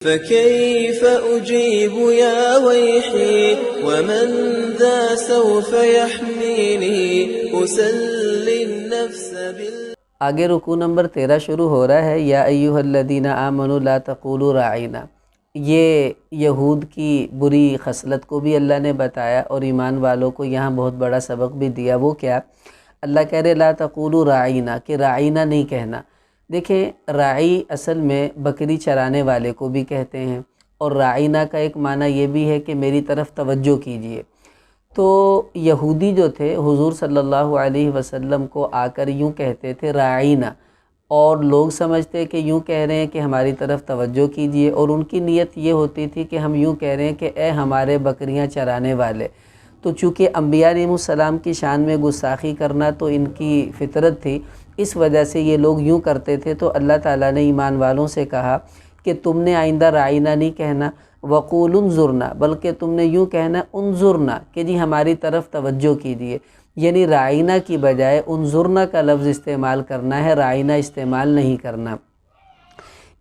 فكيف أجيب يا ويحي ومن ذا سوف يحميني أسلي النفس آگے رکوع نمبر 13 شروع ہو رہا ہے، یا ایھا الذین آمنوا لا تقولوا راعینا۔ یہ یہود کی بری خصلت کو بھی اللہ نے بتایا اور ایمان والوں کو یہاں بہت بڑا سبق بھی دیا۔ وہ کیا؟ اللہ کہہ رہے لا تقولوا راعینا، کہ راعینا نہیں کہنا۔ دیکھیں، راعی اصل میں بکری چرانے والے کو بھی کہتے ہیں، اور راعینا کا ایک معنی یہ بھی ہے کہ میری طرف توجہ کیجئے۔ تو یہودی جو تھے حضور صلی اللہ علیہ وسلم کو آ کر یوں کہتے تھے راعینا، اور لوگ سمجھتے کہ یوں کہہ رہے ہیں کہ ہماری طرف توجہ کیجئے، اور ان کی نیت یہ ہوتی تھی کہ ہم یوں کہہ رہے ہیں کہ اے ہمارے بکریاں چرانے والے۔ تو چونکہ انبیاء علیہ السلام کی شان میں گستاخی کرنا تو ان کی فطرت تھی، اس وجہ سے یہ لوگ یوں کرتے تھے۔ تو اللہ تعالیٰ نے ایمان والوں سے کہا کہ تم نے آئندہ راعینا نہیں کہنا، وقولوا انظرنا، بلکہ تم نے یوں کہنا انظرنا، کہ جی ہماری طرف توجہ کیجیے۔ یعنی راعینا کی بجائے انظرنا کا لفظ استعمال کرنا ہے، راعینا استعمال نہیں کرنا۔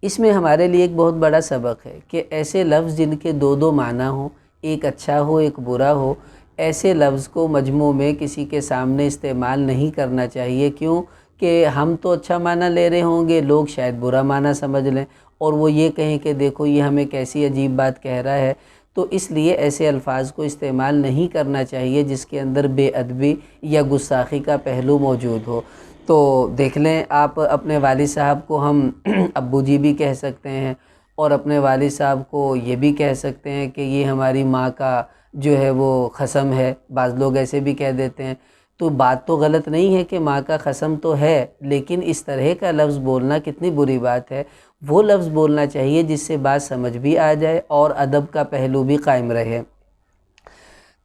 اس میں ہمارے لیے ایک بہت بڑا سبق ہے کہ ایسے لفظ جن کے دو معنی ہوں، ایک اچھا ہو ایک برا ہو، ایسے لفظ کو مجموع میں کسی کے سامنے استعمال نہیں کرنا چاہیے۔ کیوں کہ ہم تو اچھا معنی لے رہے ہوں گے، لوگ شاید برا معنی سمجھ لیں، اور وہ یہ کہیں کہ دیکھو یہ ہمیں کیسی عجیب بات کہہ رہا ہے۔ تو اس لیے ایسے الفاظ کو استعمال نہیں کرنا چاہیے جس کے اندر بے ادبی یا گستاخی کا پہلو موجود ہو۔ تو دیکھ لیں، آپ اپنے والد صاحب کو ہم ابو جی بھی کہہ سکتے ہیں، اور اپنے والد صاحب کو یہ بھی کہہ سکتے ہیں کہ یہ ہماری ماں کا جو ہے وہ قسم ہے، بعض لوگ ایسے بھی کہہ دیتے ہیں۔ تو بات تو غلط نہیں ہے کہ ماں کا قسم تو ہے، لیکن اس طرح کا لفظ بولنا کتنی بری بات ہے۔ وہ لفظ بولنا چاہیے جس سے بات سمجھ بھی آ جائے اور ادب کا پہلو بھی قائم رہے۔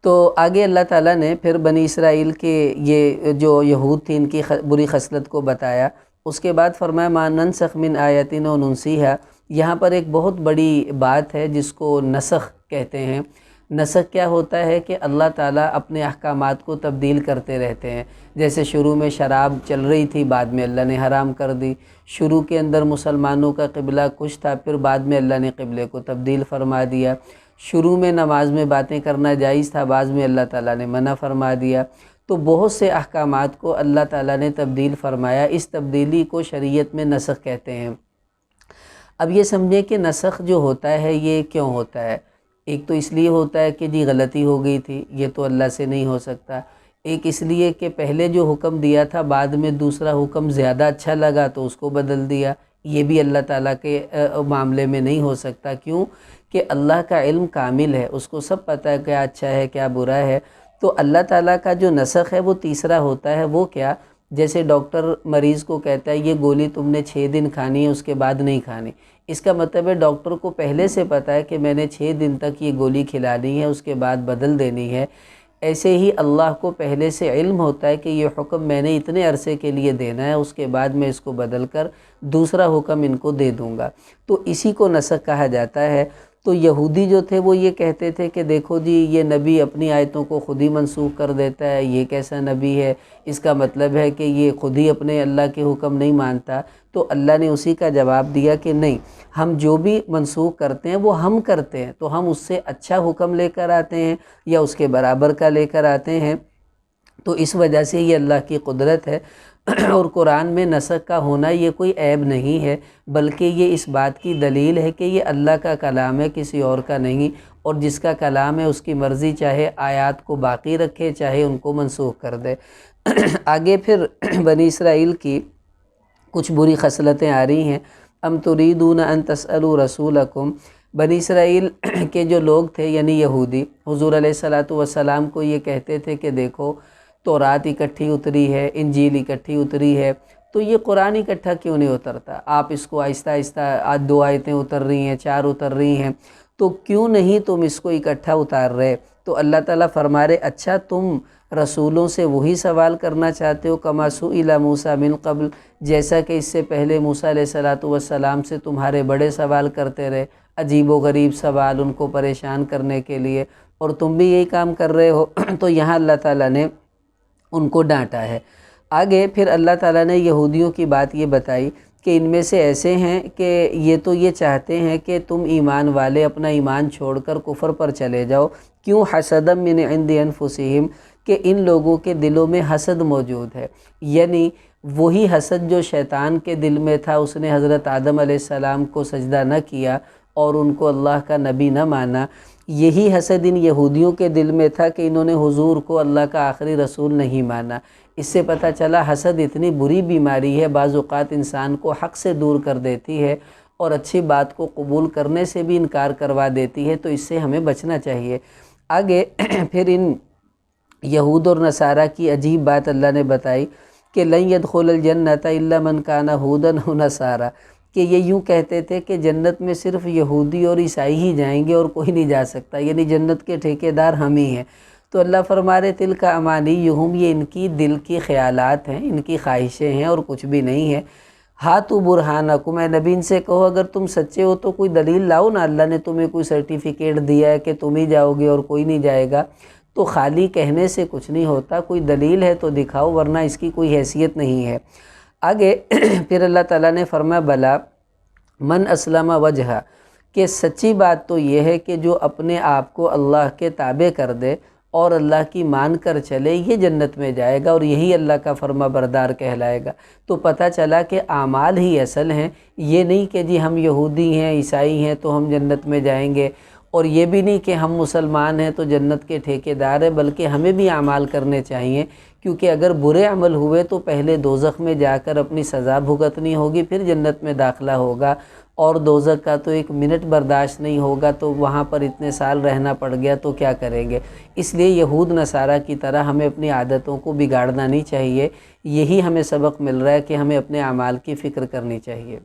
تو آگے اللہ تعالیٰ نے پھر بنی اسرائیل کے یہ جو یہود تھی ان کی بری خصلت کو بتایا۔ اس کے بعد فرمایا ما ننسخ من آیۃ او ننسیھا۔ یہاں پر ایک بہت بڑی بات ہے جس کو نسخ کہتے ہیں۔ نسخ کیا ہوتا ہے کہ اللہ تعالیٰ اپنے احکامات کو تبدیل کرتے رہتے ہیں۔ جیسے شروع میں شراب چل رہی تھی، بعد میں اللہ نے حرام کر دی۔ شروع کے اندر مسلمانوں کا قبلہ کچھ تھا، پھر بعد میں اللہ نے قبلے کو تبدیل فرما دیا۔ شروع میں نماز میں باتیں کرنا جائز تھا، بعد میں اللہ تعالیٰ نے منع فرما دیا۔ تو بہت سے احکامات کو اللہ تعالیٰ نے تبدیل فرمایا۔ اس تبدیلی کو شریعت میں نسخ کہتے ہیں۔ اب یہ سمجھیں کہ نسخ جو ہوتا ہے یہ کیوں ہوتا ہے؟ ایک تو اس لیے ہوتا ہے کہ جی غلطی ہو گئی تھی، یہ تو اللہ سے نہیں ہو سکتا۔ ایک اس لیے کہ پہلے جو حکم دیا تھا بعد میں دوسرا حکم زیادہ اچھا لگا تو اس کو بدل دیا، یہ بھی اللہ تعالیٰ کے معاملے میں نہیں ہو سکتا۔ کیوں کہ اللہ کا علم کامل ہے، اس کو سب پتہ ہے کیا اچھا ہے کیا برا ہے۔ تو اللہ تعالیٰ کا جو نسخ ہے وہ تیسرا ہوتا ہے۔ وہ کیا؟ جیسے ڈاکٹر مریض کو کہتا ہے یہ گولی تم نے 6 دن کھانی ہے، اس کے بعد نہیں کھانی۔ اس کا مطلب ہے ڈاکٹر کو پہلے سے پتہ ہے کہ میں نے 6 دن تک یہ گولی کھلانی ہے، اس کے بعد بدل دینی ہے۔ ایسے ہی اللہ کو پہلے سے علم ہوتا ہے کہ یہ حکم میں نے اتنے عرصے کے لیے دینا ہے، اس کے بعد میں اس کو بدل کر دوسرا حکم ان کو دے دوں گا۔ تو اسی کو نسخ کہا جاتا ہے۔ تو یہودی جو تھے وہ یہ کہتے تھے کہ دیکھو جی یہ نبی اپنی آیتوں کو خود ہی منسوخ کر دیتا ہے، یہ کیسا نبی ہے؟ اس کا مطلب ہے کہ یہ خود ہی اپنے اللہ کے حکم نہیں مانتا۔ تو اللہ نے اسی کا جواب دیا کہ نہیں، ہم جو بھی منسوخ کرتے ہیں وہ ہم کرتے ہیں، تو ہم اس سے اچھا حکم لے کر آتے ہیں یا اس کے برابر کا لے کر آتے ہیں۔ تو اس وجہ سے یہ اللہ کی قدرت ہے۔ اور قرآن میں نسخ کا ہونا یہ کوئی عیب نہیں ہے، بلکہ یہ اس بات کی دلیل ہے کہ یہ اللہ کا کلام ہے، کسی اور کا نہیں، اور جس کا کلام ہے اس کی مرضی چاہے آیات کو باقی رکھے چاہے ان کو منسوخ کر دے۔ آگے پھر بنی اسرائیل کی کچھ بری خصلتیں آ رہی ہیں۔ ام تریدون ان تسألوا رسولکم۔ بنی اسرائیل کے جو لوگ تھے یعنی یہودی، حضور علیہ الصلاۃ والسلام کو یہ کہتے تھے کہ دیکھو تورات اکٹھی اتری ہے، انجیل اکٹھی اتری ہے، تو یہ قرآن اکٹھا کیوں نہیں اترتا؟ آپ اس کو آہستہ آہستہ آج 2 آیتیں اتر رہی ہیں، 4 اتر رہی ہیں، تو کیوں نہیں تم اس کو اکٹھا اتار رہے؟ تو اللہ تعالیٰ فرما رہے اچھا تم رسولوں سے وہی سوال کرنا چاہتے ہو کما سئل موسیٰ من قبل، جیسا کہ اس سے پہلے موسیٰ علیہ الصلاۃ والسلام سے تمہارے بڑے سوال کرتے رہے، عجیب و غریب سوال ان کو پریشان کرنے کے لیے، اور تم بھی یہی کام کر رہے ہو۔ تو یہاں اللہ تعالیٰ نے ان کو ڈانٹا ہے۔ آگے پھر اللہ تعالیٰ نے یہودیوں کی بات یہ بتائی کہ ان میں سے ایسے ہیں کہ یہ تو یہ چاہتے ہیں کہ تم ایمان والے اپنا ایمان چھوڑ کر کفر پر چلے جاؤ۔ کیوں؟ حسدا من عند انفسہم، کہ ان لوگوں کے دلوں میں حسد موجود ہے، یعنی وہی حسد جو شیطان کے دل میں تھا، اس نے حضرت آدم علیہ السلام کو سجدہ نہ کیا اور ان کو اللہ کا نبی نہ مانا، یہی حسد ان یہودیوں کے دل میں تھا کہ انہوں نے حضور کو اللہ کا آخری رسول نہیں مانا۔ اس سے پتہ چلا حسد اتنی بری بیماری ہے، بعض اوقات انسان کو حق سے دور کر دیتی ہے اور اچھی بات کو قبول کرنے سے بھی انکار کروا دیتی ہے، تو اس سے ہمیں بچنا چاہیے۔ آگے پھر ان یہود اور نصارہ کی عجیب بات اللہ نے بتائی کہ لن يدخل الجنۃ الا من کان ھودا او نصارا، کہ یہ یوں کہتے تھے کہ جنت میں صرف یہودی اور عیسائی ہی جائیں گے اور کوئی نہیں جا سکتا، یعنی جنت کے ٹھیکیدار ہم ہی ہیں۔ تو اللہ فرما رہے تلک امانیہم، یہ ان کی دل کی خیالات ہیں، ان کی خواہشیں ہیں اور کچھ بھی نہیں ہے۔ ہاتوا برہانکم، اے نبی ان سے کہو اگر تم سچے ہو تو کوئی دلیل لاؤ نا، اللہ نے تمہیں کوئی سرٹیفکیٹ دیا ہے کہ تم ہی جاؤ گے اور کوئی نہیں جائے گا، تو خالی کہنے سے کچھ نہیں ہوتا، کوئی دلیل ہے تو دکھاؤ، ورنہ اس کی کوئی حیثیت نہیں ہے۔ آگے پھر اللہ تعالیٰ نے فرمایا بلا من اسلم وجہہ، کہ سچی بات تو یہ ہے کہ جو اپنے آپ کو اللہ کے تابع کر دے اور اللہ کی مان کر چلے، یہ جنت میں جائے گا اور یہی اللہ کا فرما بردار کہلائے گا۔ تو پتہ چلا کہ اعمال ہی اصل ہیں، یہ نہیں کہ جی ہم یہودی ہیں عیسائی ہیں تو ہم جنت میں جائیں گے، اور یہ بھی نہیں کہ ہم مسلمان ہیں تو جنت کے ٹھیکیدار ہیں، بلکہ ہمیں بھی اعمال کرنے چاہیے، کیونکہ اگر برے عمل ہوئے تو پہلے دوزخ میں جا کر اپنی سزا بھگتنی ہوگی، پھر جنت میں داخلہ ہوگا، اور دوزخ کا تو 1 منٹ برداشت نہیں ہوگا، تو وہاں پر اتنے سال رہنا پڑ گیا تو کیا کریں گے۔ اس لیے یہود نصارہ کی طرح ہمیں اپنی عادتوں کو بگاڑنا نہیں چاہیے، یہی ہمیں سبق مل رہا ہے کہ ہمیں اپنے اعمال کی فکر کرنی چاہیے۔